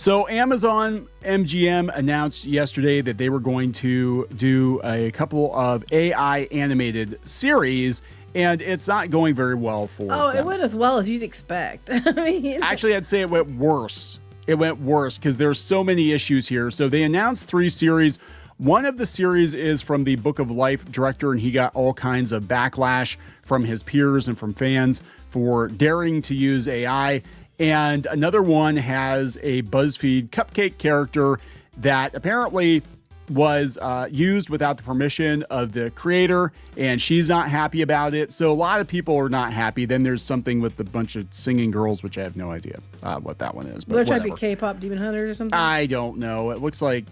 So Amazon MGM announced yesterday that they were going to do a couple of AI animated series, and it's not going very well for them. It went as well as you'd expect. I mean, actually, I'd say it went worse. It went worse because there's so many issues here. So they announced 3 series. One of the series is from the Book of Life director, and he got all kinds of backlash from his peers and from fans for daring to use AI. And another one has a BuzzFeed cupcake character that apparently was used without the permission of the creator, and she's not happy about it. So a lot of people are not happy. Then there's something with a bunch of singing girls, which I have no idea what that one is. But they're trying to be K-pop demon hunters or something. I don't know. It looks like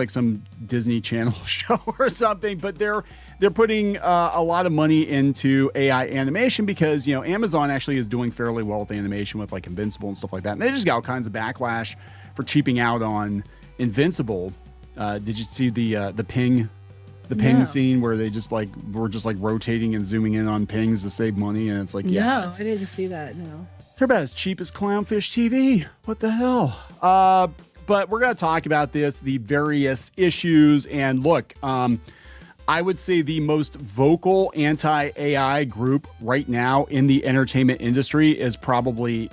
some Disney Channel show or something. But they're putting a lot of money into AI animation because, you know, Amazon actually is doing fairly well with animation with like Invincible and stuff like that. And they just got all kinds of backlash for cheaping out on Invincible. Did you see the ping scene where they were just rotating and zooming in on pings to save money? And it's like, yeah, no, I didn't see that. No, they're about as cheap as Clownfish TV. What the hell? But we're going to talk about the various issues. And look, I would say the most vocal anti-AI group right now in the entertainment industry is probably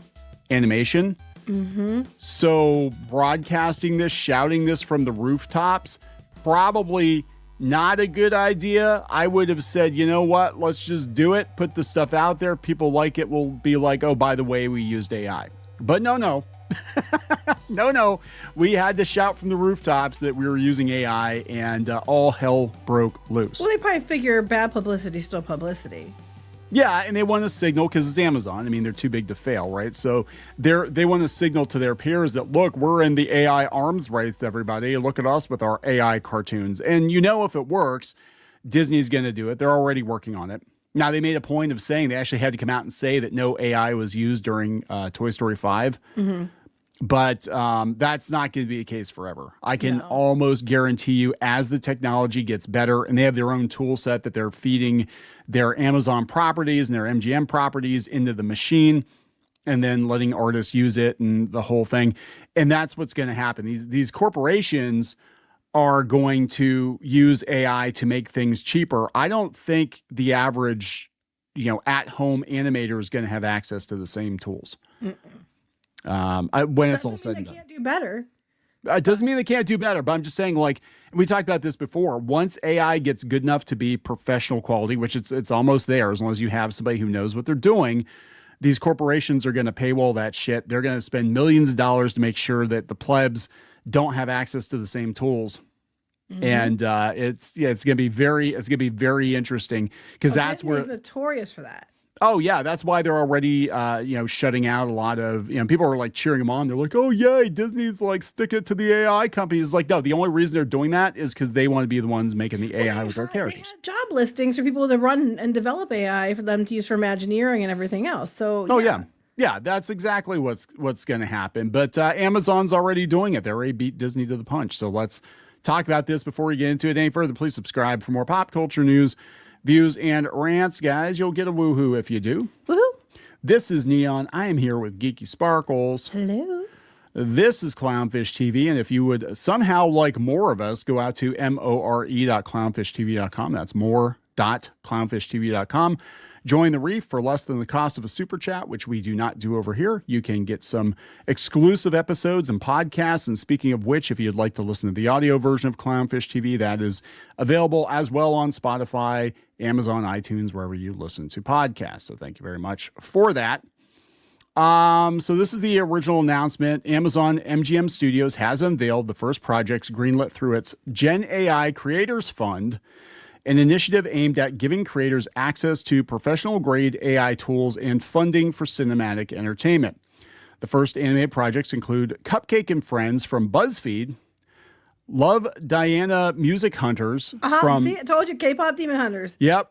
animation. Mm-hmm. So broadcasting this, shouting this from the rooftops, probably not a good idea. I would have said, you know what, let's just do it. Put the stuff out there. People like it. Will be like, oh, by the way, we used AI. But no. No. We had to shout from the rooftops that we were using AI, and all hell broke loose. Well, they probably figure bad publicity is still publicity. Yeah, and they want to signal because it's Amazon. I mean, they're too big to fail, right? So they want to signal to their peers that, look, we're in the AI arms race, everybody. Look at us with our AI cartoons. And you know, if it works, Disney's going to do it. They're already working on it. Now, they made a point of saying they actually had to come out and say that no AI was used during Toy Story 5. Mm-hmm. But that's not going to be the case forever. I can almost guarantee you, as the technology gets better, and they have their own tool set that they're feeding their Amazon properties and their MGM properties into the machine, and then letting artists use it and the whole thing. And that's what's going to happen. These corporations are going to use AI to make things cheaper. I don't think the average, at-home animator is going to have access to the same tools. When it's all said and done. They can't do better. It doesn't mean they can't do better, but I'm just saying, like, we talked about this before. Once AI gets good enough to be professional quality, which it's almost there, as long as you have somebody who knows what they're doing, these corporations are going to paywall that shit. They're going to spend millions of dollars to make sure that the plebs don't have access to the same tools. Mm-hmm. And it's going to be very interesting because that's where Disney's notorious for that. Oh yeah, that's why they're already shutting out a lot of, people are like cheering them on. They're like, oh yay, Disney's like sticking it to the AI companies. Like, no, the only reason they're doing that is because they want to be the ones making the AI with their characters. They had job listings for people to run and develop AI for them to use for Imagineering and everything else. So yeah, that's exactly what's going to happen. But Amazon's already doing it. They already beat Disney to the punch. So let's talk about this before we get into it any further. Please subscribe for more pop culture news, views, and rants, guys. You'll get a woohoo if you do. Woohoo! This is Kneon. I am here with Geeky Sparkles. Hello. This is Clownfish TV, and if you would somehow like more of us, go out to more.clownfishtv.com. That's more.clownfishtv.com. Join the reef for less than the cost of a super chat, which we do not do over here. You can get some exclusive episodes and podcasts. And speaking of which, if you'd like to listen to the audio version of Clownfish TV, that is available as well on Spotify, Amazon, iTunes, wherever you listen to podcasts. So thank you very much for that. So this is the original announcement. Amazon MGM Studios has unveiled the first projects greenlit through its Gen AI Creators Fund, an initiative aimed at giving creators access to professional-grade AI tools and funding for cinematic entertainment. The first animated projects include Cupcake and Friends from BuzzFeed, Love Diana Music Hunters from... See, I told you, K-pop Demon Hunters. Yep.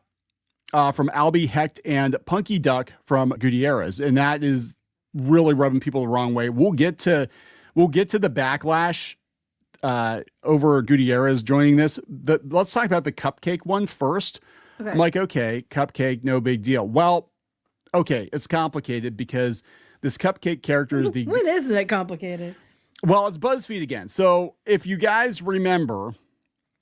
From Albie Hecht and Punky Duck from Gutierrez. And that is really rubbing people the wrong way. We'll get to the backlash over Gutierrez joining this. Let's talk about the Cupcake one first. Okay. I'm like, okay, Cupcake, no big deal. Well, okay, it's complicated because this Cupcake character is the... When isn't it complicated? Well, it's BuzzFeed again. So if you guys remember,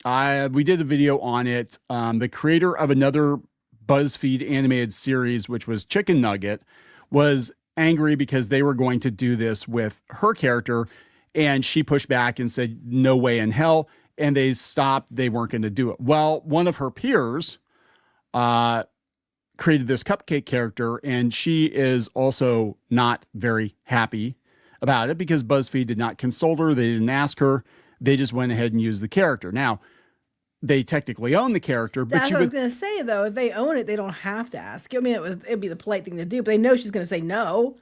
we did a video on it. The creator of another BuzzFeed animated series, which was Chicken Nugget, was angry because they were going to do this with her character, and she pushed back and said, no way in hell. And they stopped. They weren't going to do it. Well, one of her peers created this cupcake character, and she is also not very happy about it because BuzzFeed did not consult her. They didn't ask her. They just went ahead and used the character. Now, they technically own the character, but That's what I was going to say, though. If they own it, they don't have to ask. I mean, it'd be the polite thing to do, but they know she's going to say no.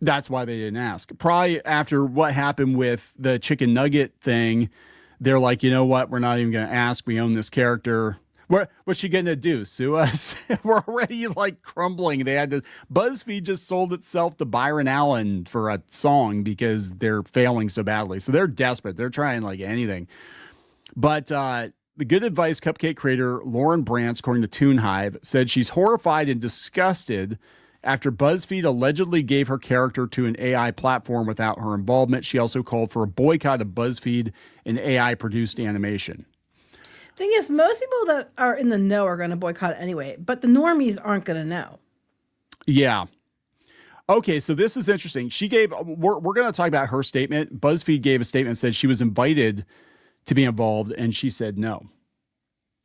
That's why they didn't ask. Probably after what happened with the chicken nugget thing, they're like, you know what? We're not even going to ask. We own this character. What's she going to do? Sue us? We're already like crumbling. BuzzFeed just sold itself to Byron Allen for a song because they're failing so badly. So they're desperate. They're trying like anything. But the Good Advice Cupcake creator, Lauren Brantz, according to TuneHive, said she's horrified and disgusted after BuzzFeed allegedly gave her character to an AI platform without her involvement. She also called for a boycott of BuzzFeed and AI-produced animation. Thing is, most people that are in the know are going to boycott anyway, but the normies aren't going to know. Yeah. Okay, so this is interesting. We're going to talk about her statement. BuzzFeed gave a statement and said she was invited to be involved, and she said no.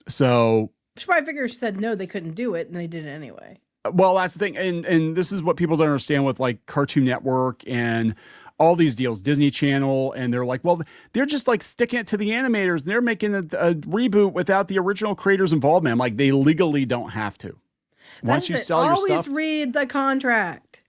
So she probably figured she said no, they couldn't do it, and they did it anyway. Well, that's the thing. And this is what people don't understand with like Cartoon Network and all these deals, Disney Channel, and they're like, well, they're just like sticking it to the animators, and they're making a reboot without the original creators' involvement. I'm like, they legally don't have to. Once you sell your stuff, always read the contract.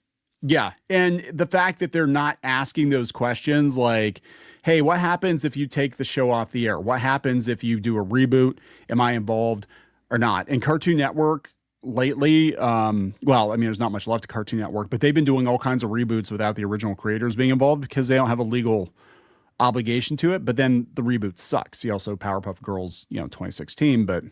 Yeah, and the fact that they're not asking those questions, like, hey, what happens if you take the show off the air? What happens if you do a reboot? Am I involved or not? And Cartoon Network lately, well, I mean, there's not much left of Cartoon Network, but they've been doing all kinds of reboots without the original creators being involved because they don't have a legal obligation to it. But then the reboot sucks. See also Powerpuff Girls, 2016. But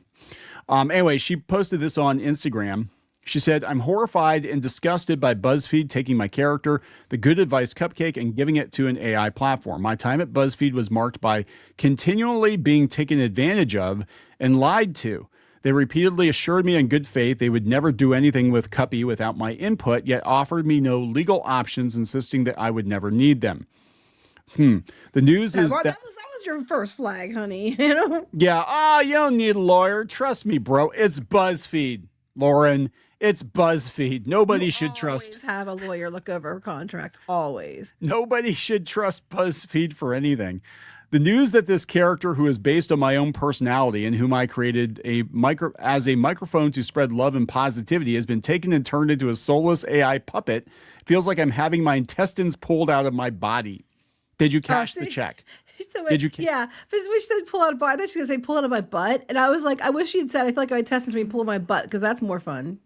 anyway, she posted this on Instagram. She said, I'm horrified and disgusted by BuzzFeed taking my character, the Good Advice Cupcake, and giving it to an AI platform. My time at BuzzFeed was marked by continually being taken advantage of and lied to. They repeatedly assured me in good faith they would never do anything with Cuppy without my input, yet offered me no legal options, insisting that I would never need them. The news is that was your first flag, honey. Yeah. You don't need a lawyer. Trust me, bro. It's BuzzFeed, Lauren. It's BuzzFeed. Nobody should trust. Always have a lawyer look over contracts. Always. Nobody should trust BuzzFeed for anything. The news that this character, who is based on my own personality and whom I created as a microphone to spread love and positivity, has been taken and turned into a soulless AI puppet, feels like I'm having my intestines pulled out of my body. Did you cash the check? So yeah, but when she said pull out of my butt, I thought she was going to say pull out of my butt, and I was like, I wish she had said I feel like my intestines being pulled out of my butt because that's more fun.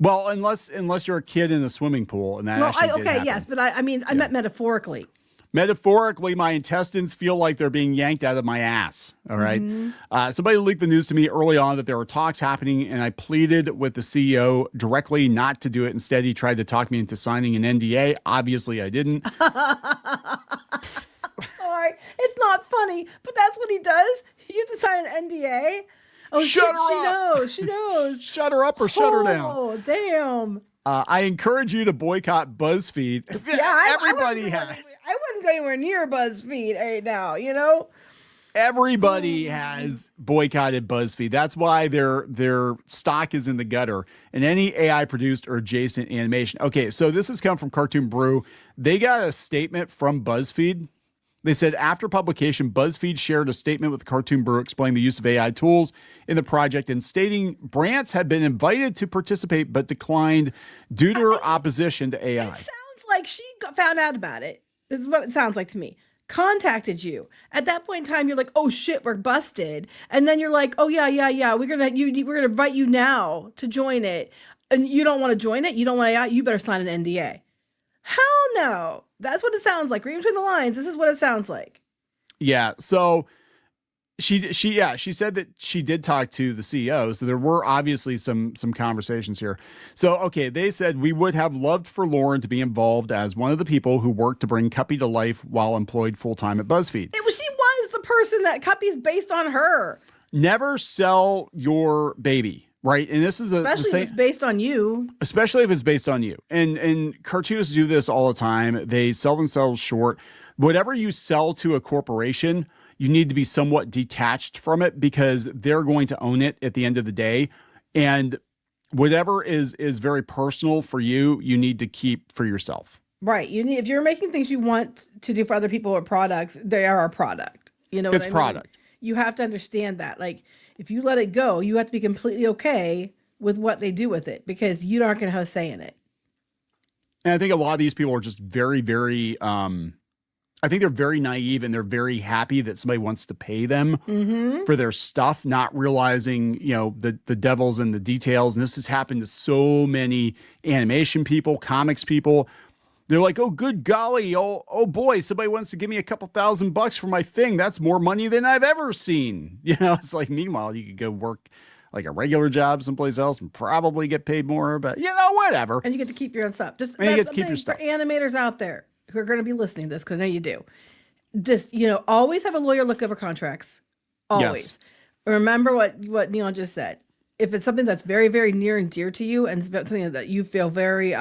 Well, unless you're a kid in a swimming pool, and that yes, but I meant metaphorically. Metaphorically, my intestines feel like they're being yanked out of my ass. All right. Somebody leaked the news to me early on that there were talks happening, and I pleaded with the CEO directly not to do it. Instead, he tried to talk me into signing an NDA. Obviously, I didn't. Sorry, it's not funny, but that's what he does. You have to sign an NDA. Oh, shut her up. She knows. Shut her up or shut her down. Oh, damn. I encourage you to boycott BuzzFeed. Yeah, everybody has. I wouldn't go anywhere near BuzzFeed right now, Everybody has boycotted BuzzFeed. That's why their stock is in the gutter. And any AI produced or adjacent animation. Okay, so this has come from Cartoon Brew. They got a statement from BuzzFeed. They said after publication, BuzzFeed shared a statement with Cartoon Brew explaining the use of AI tools in the project and stating Brantz had been invited to participate but declined due to her opposition to AI. It sounds like she found out about it. This is what it sounds like to me. Contacted you. At that point in time, you're like, oh shit, we're busted. And then you're like, oh yeah. We're gonna invite you now to join it. And you don't want to join it? You don't want to, you better sign an NDA. Hell no. That's what it sounds like. Read between the lines. This is what it sounds like. Yeah. So She said that she did talk to the CEO, so there were obviously some conversations here. So okay, they said we would have loved for Lauren to be involved as one of the people who worked to bring Cuppy to life while employed full-time at BuzzFeed. She was the person that Cuppy's based on her. Never sell your baby, right? And this is Especially if it's based on you. Especially if it's based on you. And cartoonists do this all the time. They sell themselves short. Whatever you sell to a corporation, you need to be somewhat detached from it because they're going to own it at the end of the day. And whatever is very personal for you, you need to keep for yourself. Right. If you're making things you want to do for other people or products, they are a product. You know, it's product. You have to understand that. Like, if you let it go, you have to be completely okay with what they do with it because you aren't going to have a say in it. And I think a lot of these people are just very, very, I think they're very naive and they're very happy that somebody wants to pay them for their stuff, not realizing, you know, the devil's in the details. And this has happened to so many animation people, comics people. They're like, oh, good golly. Oh boy, somebody wants to give me a couple $1,000 for my thing. That's more money than I've ever seen. You know, it's like, meanwhile, you could go work like a regular job someplace else and probably get paid more, but you know, whatever. And you get to keep your own stuff. Just and you get to keep your stuff. For animators out there who are going to be listening to this, because I know you do. Just, you know, always have a lawyer look over contracts. Always. Yes. Remember what Kneon just said. If it's something that's very, very near and dear to you and something that you feel very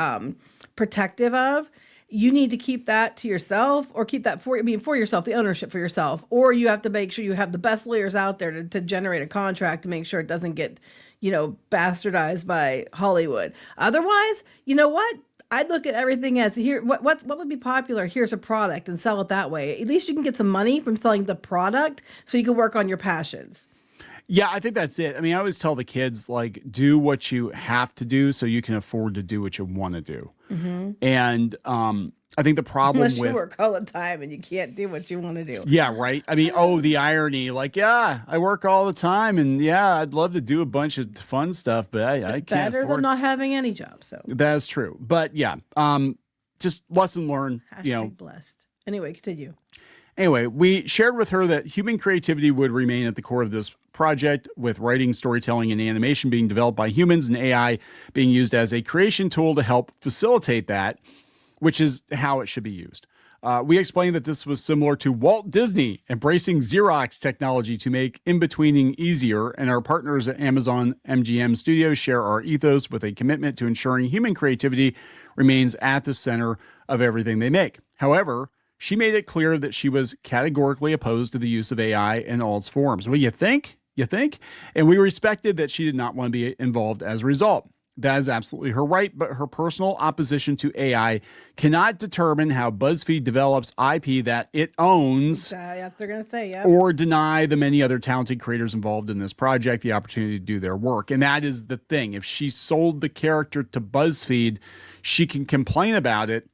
protective of, you need to keep that to yourself or keep that for yourself, the ownership for yourself. Or you have to make sure you have the best lawyers out there to generate a contract to make sure it doesn't get, you know, bastardized by Hollywood. Otherwise, you know what? I'd look at everything as here. What would be popular? Here's a product and sell it that way. At least you can get some money from selling the product, so you can work on your passions. Yeah, I think that's it. I mean, I always tell the kids, like, do what you have to do so you can afford to do what you want to do. And I think the problem Unless you work all the time and you can't do what you want to do. Yeah, right. I mean, the irony, like, yeah, I work all the time and yeah, I'd love to do a bunch of fun stuff, but I can't better than not having any job. So that's true. But yeah, just lesson learned, Hashtag you know, blessed. Anyway, continue. Anyway, we shared with her that human creativity would remain at the core of this project, with writing, storytelling, and animation being developed by humans and AI being used as a creation tool to help facilitate that, which is how it should be used. We explained that this was similar to Walt Disney embracing Xerox technology to make in-betweening easier, and our partners at Amazon MGM Studios share our ethos with a commitment to ensuring human creativity remains at the center of everything they make. However, she made it clear that she was categorically opposed to the use of AI in all its forms. Well, you think? And we respected that she did not want to be involved as a result. That is absolutely her right, but her personal opposition to AI cannot determine how BuzzFeed develops IP that it owns. That's what they're going to say, yeah. Or deny the many other talented creators involved in this project the opportunity to do their work. And that is the thing. If she sold the character to BuzzFeed, she can complain about it,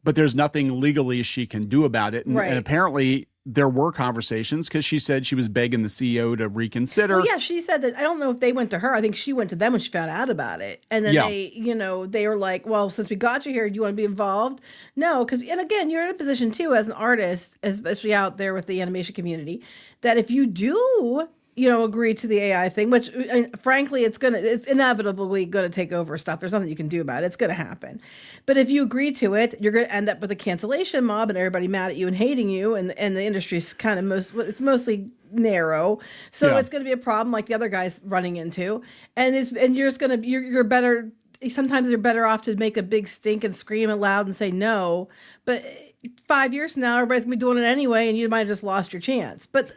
but there's nothing legally she can do about it. And, right. And apparently there were conversations, because she said she was begging the CEO to reconsider. Well, yeah, she said that. I don't know if they went to her. I think she went to them when she found out about it. And then they were like, well, since we got you here, do you want to be involved? No, because, and again, you're in a position too as an artist, especially out there with the animation community, that if you do, agree to the AI thing, which frankly, it's inevitably going to take over stuff. There's nothing you can do about it. It's going to happen. But if you agree to it, you're going to end up with a cancellation mob and everybody mad at you and hating you. And the industry's kind of it's mostly narrow. So It's going to be a problem like the other guys running into. And you're just going to, you're better. Sometimes you're better off to make a big stink and scream it loud and say no. But 5 years from now, everybody's going to be doing it anyway. And you might have just lost your chance. But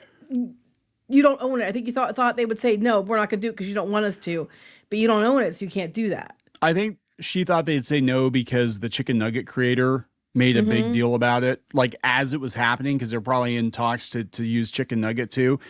you don't own it. I think you thought they would say, no, we're not going to do it because you don't want us to, but you don't own it, so you can't do that. I think she thought they'd say no because the chicken nugget creator made a big deal about it, like as it was happening, because they're probably in talks to use chicken nugget too.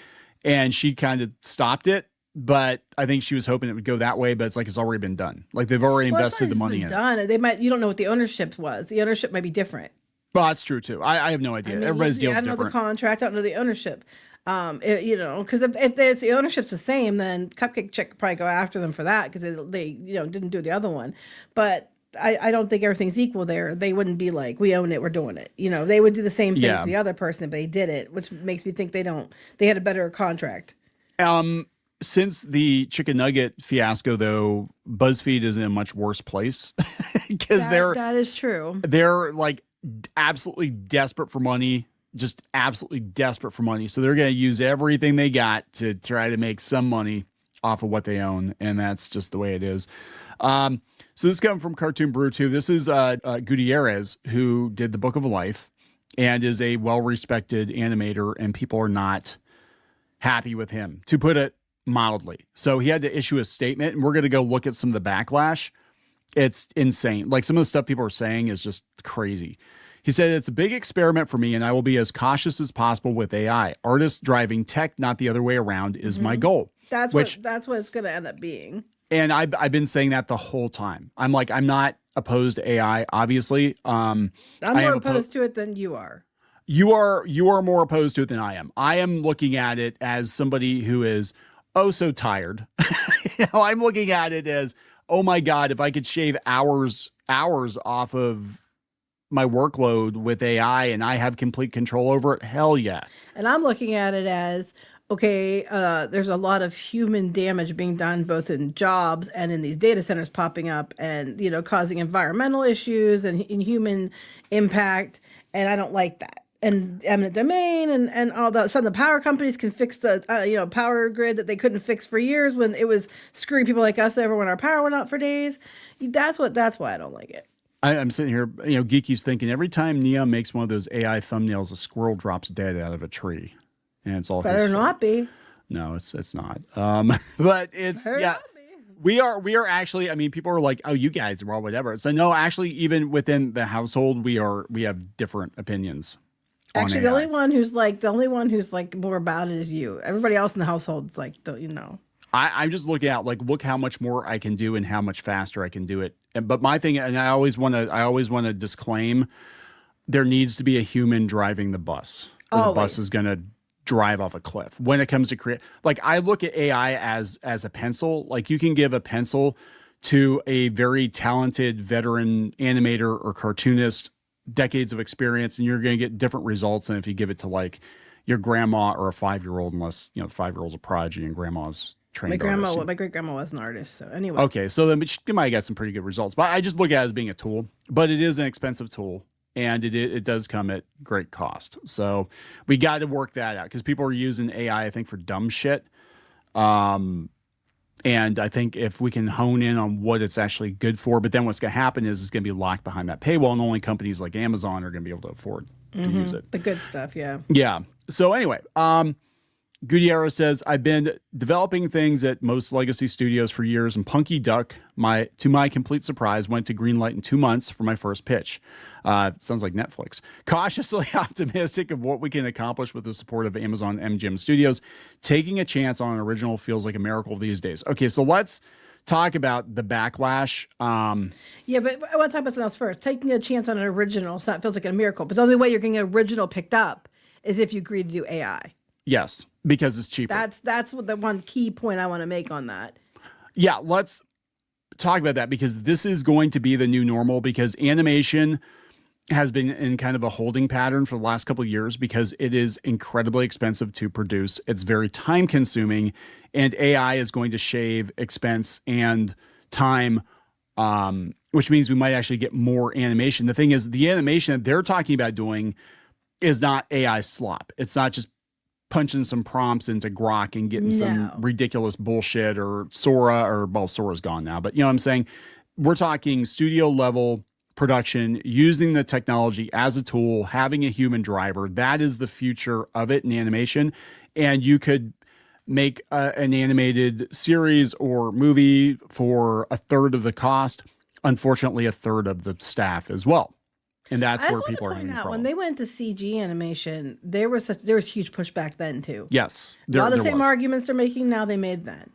And she kind of stopped it, but I think she was hoping it would go that way, but it's like, it's already been done. Like they've already invested the money in it. You don't know what the ownership was. The ownership might be different. Well, that's true too. I have no idea. Everybody's deal is different. I don't know the contract. I don't know the ownership. Because if the ownership's the same, then Cupcake Chick could probably go after them for that because they didn't do the other one. But I don't think everything's equal there. They wouldn't be like, we own it, we're doing it. You know, they would do the same thing Yeah. to the other person if they did it, which makes me think they had a better contract. Since the chicken nugget fiasco, though, BuzzFeed is in a much worse place because that is true. They're like absolutely desperate for money, just absolutely desperate for money. So they're going to use everything they got to try to make some money off of what they own, and that's just the way it is. So this is coming from Cartoon Brew too. This is Gutierrez, who did the Book of Life and is a well-respected animator, and people are not happy with him, to put it mildly. So he had to issue a statement, and we're going to go look at some of the backlash. It's insane. Like, some of the stuff people are saying is just crazy. He said, it's a big experiment for me, and I will be as cautious as possible with AI. Artists driving tech, not the other way around, is my goal. That's what it's going to end up being. And I've been saying that the whole time. I'm like, I'm not opposed to AI, obviously. I'm more opposed to it than you are. You are more opposed to it than I am. I am looking at it as somebody who is so tired. I'm looking at it as, oh my God, if I could shave hours off of my workload with AI and I have complete control over it, hell yeah. And I'm looking at it as, okay, there's a lot of human damage being done both in jobs and in these data centers popping up and, you know, causing environmental issues and human impact. And I don't like that. And eminent domain and all that. Some of the power companies can fix the power grid that they couldn't fix for years when it was screwing people like us over when our power went out for days. That's why I don't like it. I'm sitting here, Geeky's thinking every time Kneon makes one of those AI thumbnails, a squirrel drops dead out of a tree, and it's all better not be. No, it's not. But it's yeah. We are actually, I mean, people are like, oh, you guys are all whatever. So no, actually, even within the household, we have different opinions. Actually, the only one who's like more about it is you. Everybody else in the household is like, don't you know? I'm just looking at like, look how much more I can do and how much faster I can do it. But my thing, and I always want to disclaim, there needs to be a human driving the bus. Or the bus is going to drive off a cliff. When it comes to create, like, I look at AI as a pencil. Like, you can give a pencil to a very talented veteran animator or cartoonist, decades of experience, and you're going to get different results than if you give it to like your grandma or a 5-year-old, unless the 5-year-old's a prodigy and grandma's trained. My great grandma was an artist, so anyway. Okay, so then you might get some pretty good results, but I just look at it as being a tool. But it is an expensive tool, and it does come at great cost. So we got to work that out, because people are using AI, I think, for dumb shit. And I think if we can hone in on what it's actually good for, but then what's going to happen is it's going to be locked behind that paywall, and only companies like Amazon are going to be able to afford to use it. The good stuff, yeah. Yeah. So anyway, Gutierrez says, I've been developing things at most legacy studios for years, and Punky Duck, to my complete surprise, went to greenlight in 2 months for my first pitch. Sounds like Netflix. Cautiously optimistic of what we can accomplish with the support of Amazon MGM Studios. Taking a chance on an original feels like a miracle these days. Okay, so let's talk about the backlash. Yeah, but I want to talk about something else first. Taking a chance on an original feels like a miracle, but the only way you're getting an original picked up is if you agree to do AI. Yes, because it's cheaper. That's what the one key point I want to make on that. Yeah, let's talk about that, because this is going to be the new normal, because animation has been in kind of a holding pattern for the last couple of years because it is incredibly expensive to produce. It's very time consuming, and AI is going to shave expense and time, which means we might actually get more animation. The thing is, the animation that they're talking about doing is not AI slop. It's not just punching some prompts into Grok and getting some ridiculous bullshit, or Sora, Sora's gone now, but you know what I'm saying? We're talking studio level production, using the technology as a tool, having a human driver. That is the future of it in animation. And you could make an animated series or movie for a third of the cost, unfortunately a third of the staff as well. And that's where people are having a problem. When they went to CG animation, there was huge pushback then too. Yes, a lot of the same arguments they're making now they made then.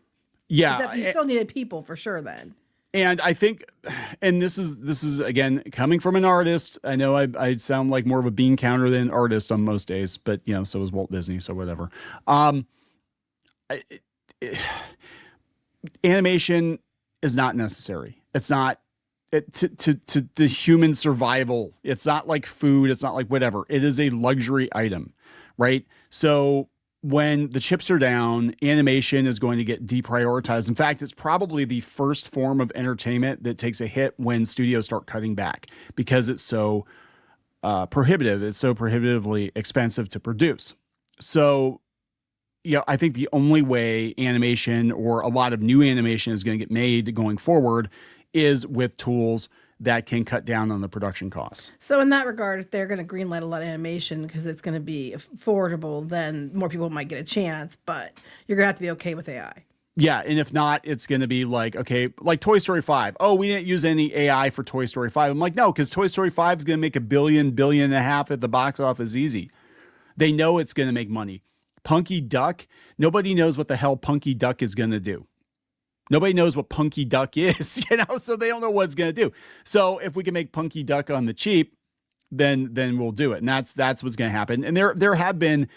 Yeah, except you still needed people for sure then. And I think, and this is again coming from an artist. I know I sound like more of a bean counter than an artist on most days, but so is Walt Disney, so whatever. Animation is not necessary. It's not to the human survival. It's not like food. It's not like whatever. It is a luxury item, right? So when the chips are down, animation is going to get deprioritized. In fact, it's probably the first form of entertainment that takes a hit when studios start cutting back because it's so prohibitive. It's so prohibitively expensive to produce. So, I think the only way animation or a lot of new animation is going to get made going forward is with tools that can cut down on the production costs. So in that regard, if they're going to greenlight a lot of animation because it's going to be affordable, then more people might get a chance, but you're going to have to be okay with AI. Yeah, and if not, it's going to be like, okay, like Toy Story 5. Oh, we didn't use any AI for Toy Story 5. I'm like, no, because Toy Story 5 is going to make $1 billion and a half at the box office easy. They know it's going to make money. Punky Duck, nobody knows what the hell Punky Duck is going to do. Nobody knows what Punky Duck is, so they don't know what it's going to do. So if we can make Punky Duck on the cheap, then we'll do it. And that's what's going to happen. And there have been,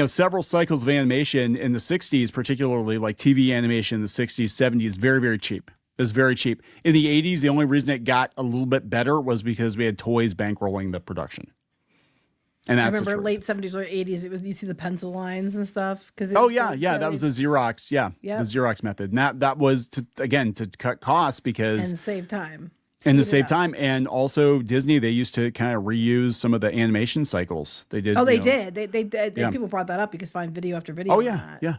several cycles of animation in the 60s, particularly like TV animation in the 60s, 70s, very, very cheap. It was very cheap. In the 80s, the only reason it got a little bit better was because we had toys bankrolling the production. And that's I remember late 70s or 80s, you see the pencil lines and stuff. That was the Xerox. Yeah, the Xerox method. And that was to cut costs because and save time. And to save time. And also Disney, they used to kind of reuse some of the animation cycles. They did. Oh, they did. They people brought that up because find video after video. Oh yeah, yeah.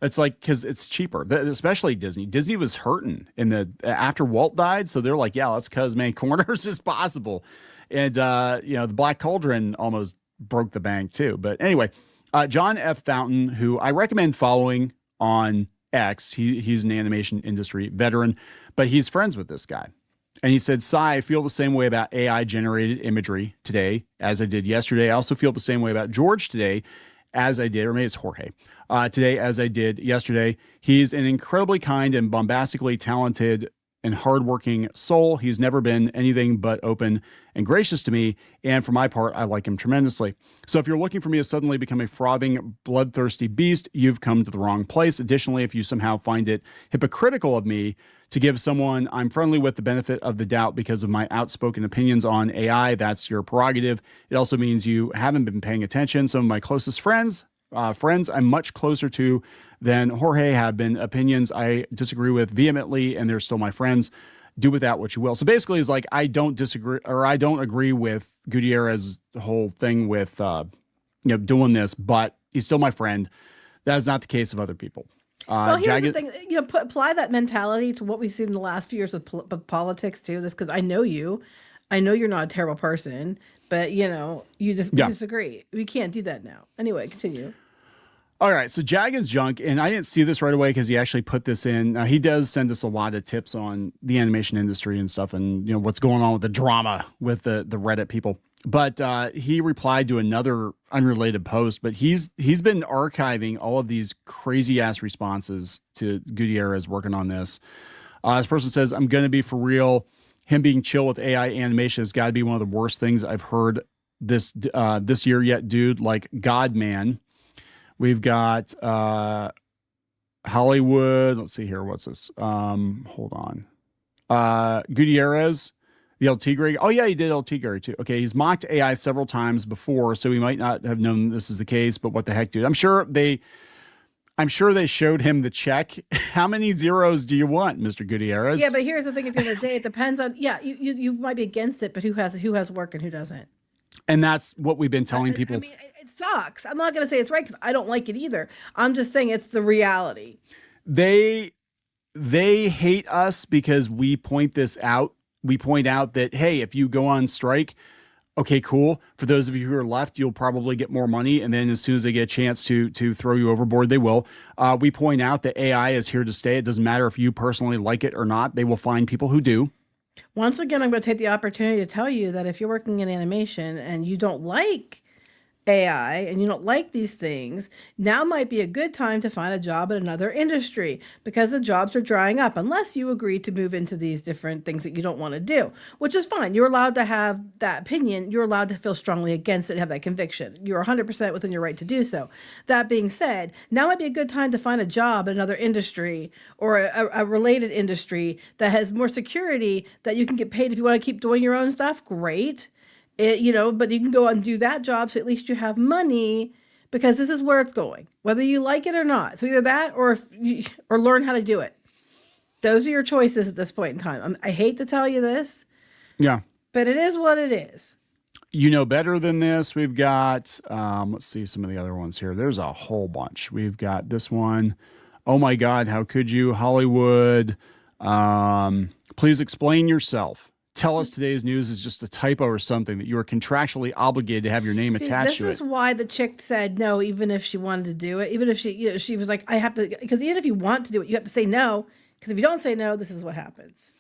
It's like because it's cheaper, especially Disney. Disney was hurting after Walt died, so they're like, yeah, let's cut as many corners as possible. And the Black Cauldron almost broke the bank too. But anyway, John F. Fountain, who I recommend following on X, he's an animation industry veteran, but he's friends with this guy. And he said, Cy, I feel the same way about AI generated imagery today as I did yesterday. I also feel the same way about George today as I did, or maybe it's Jorge, today as I did yesterday. He's an incredibly kind and bombastically talented and hardworking soul. He's never been anything but open and gracious to me. And for my part, I like him tremendously. So if you're looking for me to suddenly become a frothing, bloodthirsty beast, you've come to the wrong place. Additionally, if you somehow find it hypocritical of me to give someone I'm friendly with the benefit of the doubt because of my outspoken opinions on AI, that's your prerogative. It also means you haven't been paying attention. Some of my closest friends I'm much closer to than Jorge have been opinions I disagree with vehemently, and they're still my friends. Do with that what you will. So basically, it's like I don't disagree, or I don't agree with Gutierrez's whole thing with doing this, but he's still my friend. That is not the case of other people. Well, here's the thing, apply that mentality to what we've seen in the last few years with politics too. This because I know you. I know you're not a terrible person, but you disagree. We can't do that now. Anyway, continue. All right, so Jagged's Junk, and I didn't see this right away because he actually put this in. He does send us a lot of tips on the animation industry and stuff, and what's going on with the drama with the Reddit people. But he replied to another unrelated post. But he's been archiving all of these crazy ass responses to Gutierrez working on this. This person says, "I'm gonna be for real. Him being chill with AI animation has got to be one of the worst things I've heard this year yet, dude. Like God, man." We've got Hollywood. Let's see here. What's this? Hold on. Gutierrez, the El Tigre. Oh, yeah, he did El Tigre too. Okay, he's mocked AI several times before, so he might not have known this is the case, but what the heck, dude? I'm sure they showed him the check. How many zeros do you want, Mr. Gutierrez? Yeah, but here's the thing at the end of the day, it depends on, you might be against it, but who has work and who doesn't? And that's what we've been telling people. I mean, it sucks. I'm not going to say it's right because I don't like it either. I'm just saying it's the reality. They hate us because we point this out. We point out that, hey, if you go on strike, okay, cool. For those of you who are left, you'll probably get more money. And then as soon as they get a chance to throw you overboard, they will. We point out that AI is here to stay. It doesn't matter if you personally like it or not. They will find people who do. Once again, I'm going to take the opportunity to tell you that if you're working in animation and you don't like AI and you don't like these things, now might be a good time to find a job in another industry because the jobs are drying up unless you agree to move into these different things that you don't want to do, which is fine. You're allowed to have that opinion. You're allowed to feel strongly against it and have that conviction. You're 100% within your right to do so. That being said, now might be a good time to find a job in another industry or a related industry that has more security, that you can get paid. If you want to keep doing your own stuff, great. But you can go and do that job, so at least you have money, because this is where it's going, whether you like it or not. So either that or learn how to do it. Those are your choices at this point in time. I hate to tell you this. Yeah. But it is what it is. You know better than this. We've got, let's see some of the other ones here. There's a whole bunch. We've got this one. Oh my God, how could you? Hollywood. Please explain yourself. Tell us today's news is just a typo or something, that you are contractually obligated to have your name attached to it. This is why the chick said no, even if she wanted to do it, even if she was like, I have to, because even if you want to do it, you have to say no, because if you don't say no, this is what happens.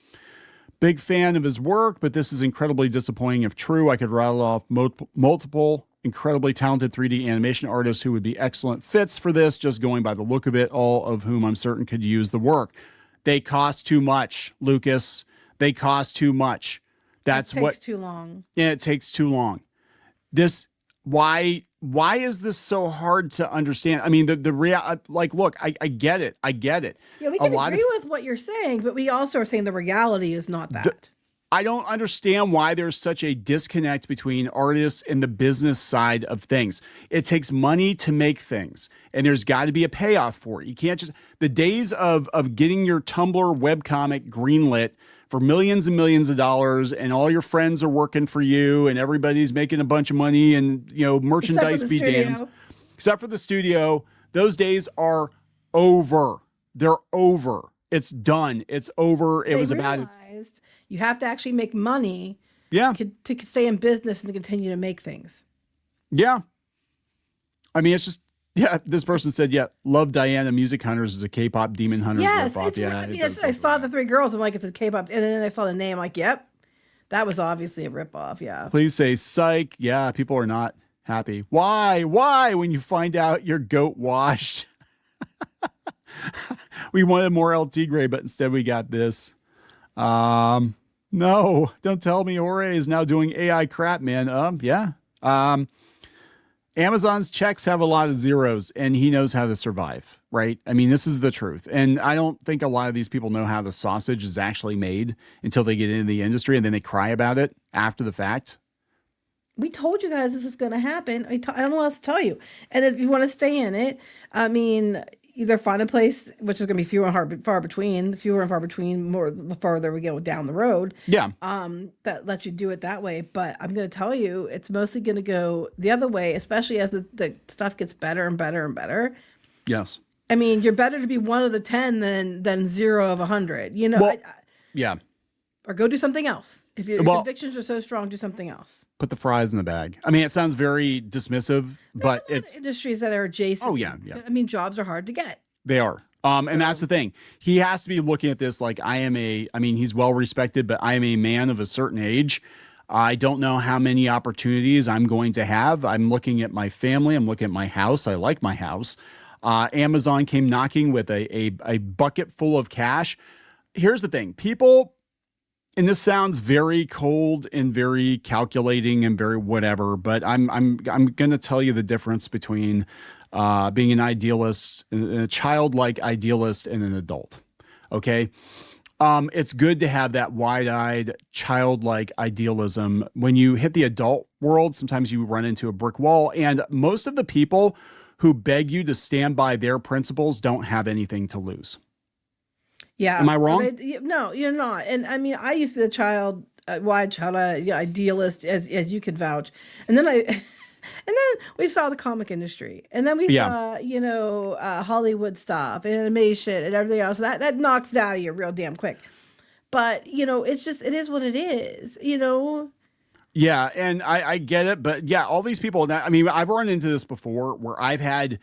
Big fan of his work, but this is incredibly disappointing if true. I could rattle off multiple incredibly talented 3D animation artists who would be excellent fits for this, just going by the look of it, all of whom I'm certain could use the work. They cost too much, Lucas. They cost too much. That's what takes too long. Yeah, it takes too long. Why is this so hard to understand? I mean, the real, like, look, I get it. I get it. Yeah, we can agree with what you're saying, but we also are saying the reality is not that. I don't understand why there's such a disconnect between artists and the business side of things. It takes money to make things, and there's got to be a payoff for it. You can't just, the days of getting your Tumblr webcomic greenlit for millions and millions of dollars, and all your friends are working for you, and everybody's making a bunch of money, and merchandise be damned. Except for the studio, those days are over. They're over. It's done. It's over. It was about it. You have to actually make money. Yeah. To stay in business and to continue to make things. Yeah. I mean, it's just, yeah, this person said, yeah, love Diana. Music Hunters is a K-pop Demon Hunters ripoff. Yeah, I saw the three girls. I'm like, it's a K-pop. And then I saw the name. I'm like, yep, that was obviously a ripoff. Yeah. Please say psych. Yeah, people are not happy. Why? When you find out you're goat washed? We wanted more LT Gray, but instead we got this. No, don't tell me Jorge is now doing AI crap, man. Yeah. Amazon's checks have a lot of zeros, and he knows how to survive, right? I mean, this is the truth. And I don't think a lot of these people know how the sausage is actually made until they get into the industry, and then they cry about it after the fact. We told you guys this is going to happen. I don't know what else to tell you. And if you want to stay in it, I mean, either find a place, which is going to be fewer and far between, more the farther we go down the road. Yeah. That lets you do it that way. But I'm going to tell you, it's mostly going to go the other way, especially as the stuff gets better and better and better. Yes. I mean, you're better to be 1 of the 10 than 0 of 100. Yeah. Or go do something else. If your convictions are so strong, do something else. Put the fries in the bag. I mean, it sounds very dismissive, but it's industries that are adjacent. Oh yeah. I mean, jobs are hard to get. They are. And that's the thing. He has to be looking at this like he's well respected, but I am a man of a certain age. I don't know how many opportunities I'm going to have. I'm looking at my family. I'm looking at my house. I like my house. Amazon came knocking with a bucket full of cash. Here's the thing. People, and this sounds very cold and very calculating and very whatever, but I'm going to tell you the difference between being an idealist, a childlike idealist, and an adult. Okay. It's good to have that wide-eyed, childlike idealism. When you hit the adult world, sometimes you run into a brick wall, and most of the people who beg you to stand by their principles don't have anything to lose. Yeah. Am I wrong? No, you're not. And I mean, I used to be the idealist, as you can vouch. And then and then we saw the comic industry, and then we saw, Hollywood stuff and animation and everything else. That knocks it out of you real damn quick. But, it is what it is, Yeah. And I get it. But yeah, all these people, I mean, I've run into this before where I've had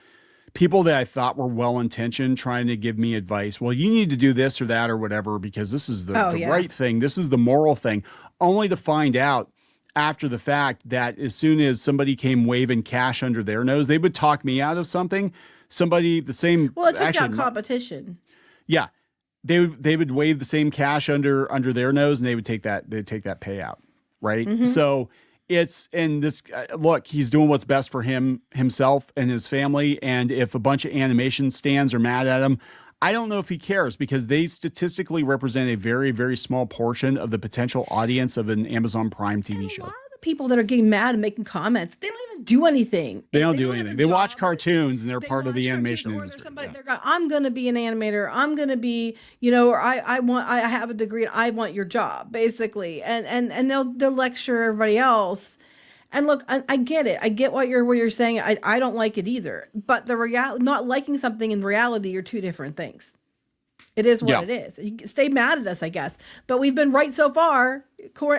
people that I thought were well-intentioned trying to give me advice. Well, you need to do this or that or whatever, because this is the right thing. This is the moral thing, only to find out after the fact that as soon as somebody came waving cash under their nose, they would talk me out of something. Somebody, the same. Well, it took down competition. Yeah. They would wave the same cash under their nose, and they'd take that payout. Right. Mm-hmm. So it's, and this, look, he's doing what's best for himself and his family. And if a bunch of animation stands are mad at him, I don't know if he cares, because they statistically represent a very, very small portion of the potential audience of an Amazon Prime TV show. A lot of the people that are getting mad and making comments, they don't even do anything. They don't do anything. They watch cartoons, and they're part of the animation industry. They're going, I'm going to be an animator. I'm going to be, or I have a degree. I want your job, basically. And they'll lecture everybody else. And look, I get it. I get what you're saying. I don't like it either. But not liking something in reality are two different things. It is what it is. You can stay mad at us, I guess. But we've been right so far,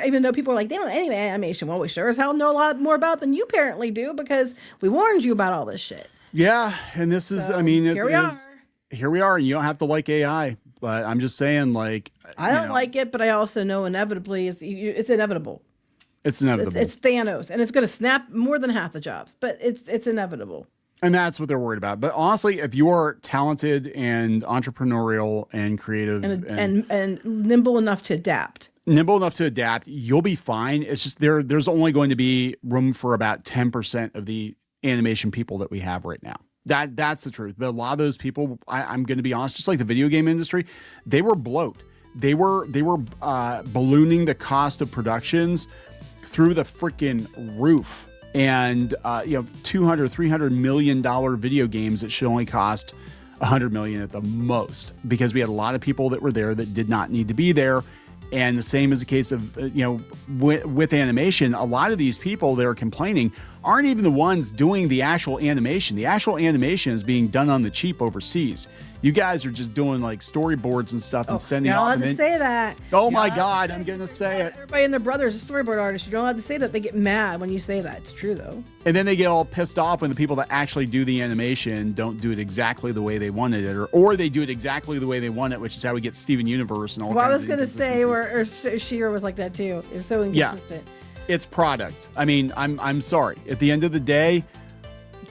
even though people are like, they don't know any animation. Well, we sure as hell know a lot more about than you apparently do, because we warned you about all this shit. Yeah. And this is, here we are. And you don't have to like AI. But I'm just saying, like, I don't like it, but I also know inevitably it's inevitable. It's inevitable. It's Thanos, and it's going to snap more than half the jobs, but it's inevitable. And that's what they're worried about. But honestly, if you are talented and entrepreneurial and creative and nimble enough to adapt, you'll be fine. It's just there's only going to be room for about 10% of the animation people that we have right now. That's the truth. But a lot of those people, I'm going to be honest, just like the video game industry, they were bloat. They were ballooning the cost of productions through the freaking roof. And, $200, $300 million video games that should only cost $100 million at the most, because we had a lot of people that were there that did not need to be there. And the same is the case of, with animation, a lot of these people that are complaining aren't even the ones doing the actual animation. The actual animation is being done on the cheap overseas. You guys are just doing like storyboards and stuff and sending off. You're not allowed to say that. Oh my God, I'm going to say it. Everybody and their brother is a storyboard artist. You're not allowed to say that. They get mad when you say that. It's true, though. And then they get all pissed off when the people that actually do the animation don't do it exactly the way they wanted it, or they do it exactly the way they want it, which is how we get Steven Universe and all. Well, I was going to say, or Sheer was like that too. It was so inconsistent. Yeah. It's product. I mean, I'm sorry. At the end of the day,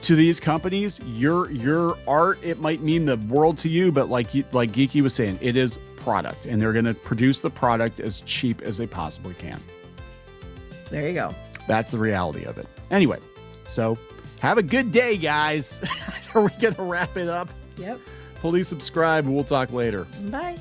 to these companies, your art, it might mean the world to you, but like Geeky was saying, it is product, and they're going to produce the product as cheap as they possibly can. There you go. That's the reality of it. Anyway, so have a good day, guys. Are we going to wrap it up? Yep. Please subscribe, and we'll talk later. Bye.